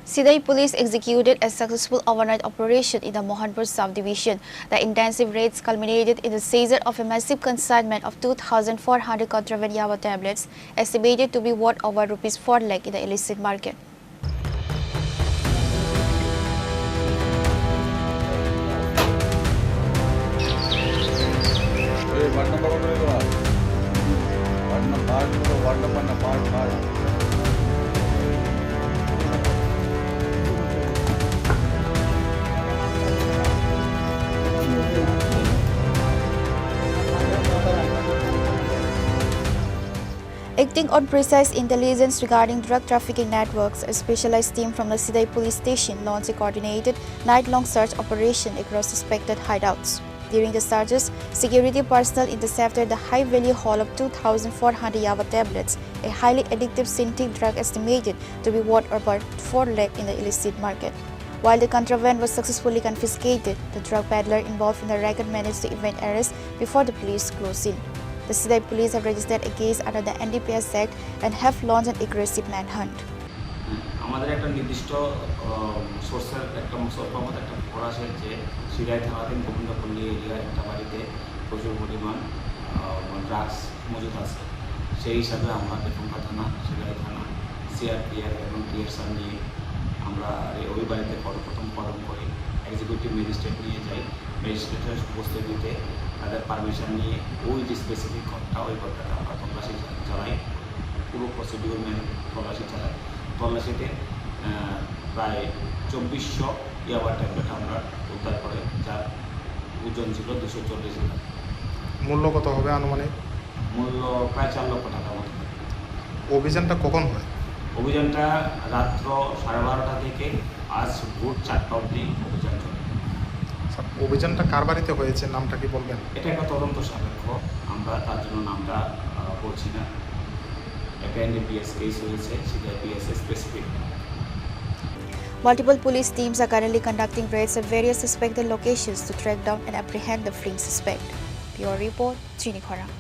Sidhai police executed a successful overnight operation in the Mohanpur subdivision. The intensive raids culminated in the seizure of a massive consignment of 2,400 contraband Yaba tablets, estimated to be worth over rupees 4 lakh in the illicit market. Acting on precise intelligence regarding drug trafficking networks, a specialized team from the Sidhai police station launched a coordinated night-long search operation across suspected hideouts. During the searches, security personnel intercepted the high-value haul of 2,400 Yaba tablets, a highly addictive synthetic drug estimated to be worth about 4 lakh in the illicit market. While the contraband was successfully confiscated, the drug peddler involved in the racket managed to evade arrest before the police closed in. The Sidhai police have registered a case under the NDPS Act and have launched an aggressive manhunt. আমাদের একটা নির্দিষ্ট সোর্সের একটা source একটা খবর আসে যে সিধাই থানাধীন গোবিন্দপল্লী এরিয়ার একটা বাড়িতে প্রচুর পরিমাণ ড্রাগস মজুদ আছে। সেই হিসাবে আমরা বেতনকা থানা, সিধাই থানা, সিআরপিএফ এবং টিএসআর নিয়ে আমরা ওই বাড়িতে প্রথম কদম করি। এক্সিকিউটিভ ম্যাজিস্ট্রেট নিয়ে যাই। ম্যাজিস্ট্রেটের উপস্থিতিতে তাদের পারমিশন নিয়ে ওই যে স্পেসিফিক ঘরটা ওই ঘরটাতে আমরা তল্লাশি চালাই, পুরো প্রসিডিউর মেনে তল্লাশি চালাই। তল্লাশিতে প্রায় 2400 ইয়াবা ট্যাবলেট আমরা উদ্ধার করে, যার ওজন ছিল 240 গ্রাম। মূল্য কত হবে আনুমানিক? মূল্য প্রায় 4 লক্ষ টাকার মতো। অভিযানটা কখন হয়? অভিযানটা রাত্র 12:30 থেকে আজ ভোর 4টা অবধি অভিযান চলে। অভিযানটা কার বাড়িতে হয়েছে, নামটা কি বলবেন? এটা একটা তদন্ত সাপেক্ষ, আমরা তার জন্য নামটা বলছি না। একটা NDPS কেস হয়েছে, সিধাই পিএসএ specific. Multiple police teams are currently conducting raids at various suspected locations to track down and apprehend the fleeing suspect. Pure report, Chini, Khorang.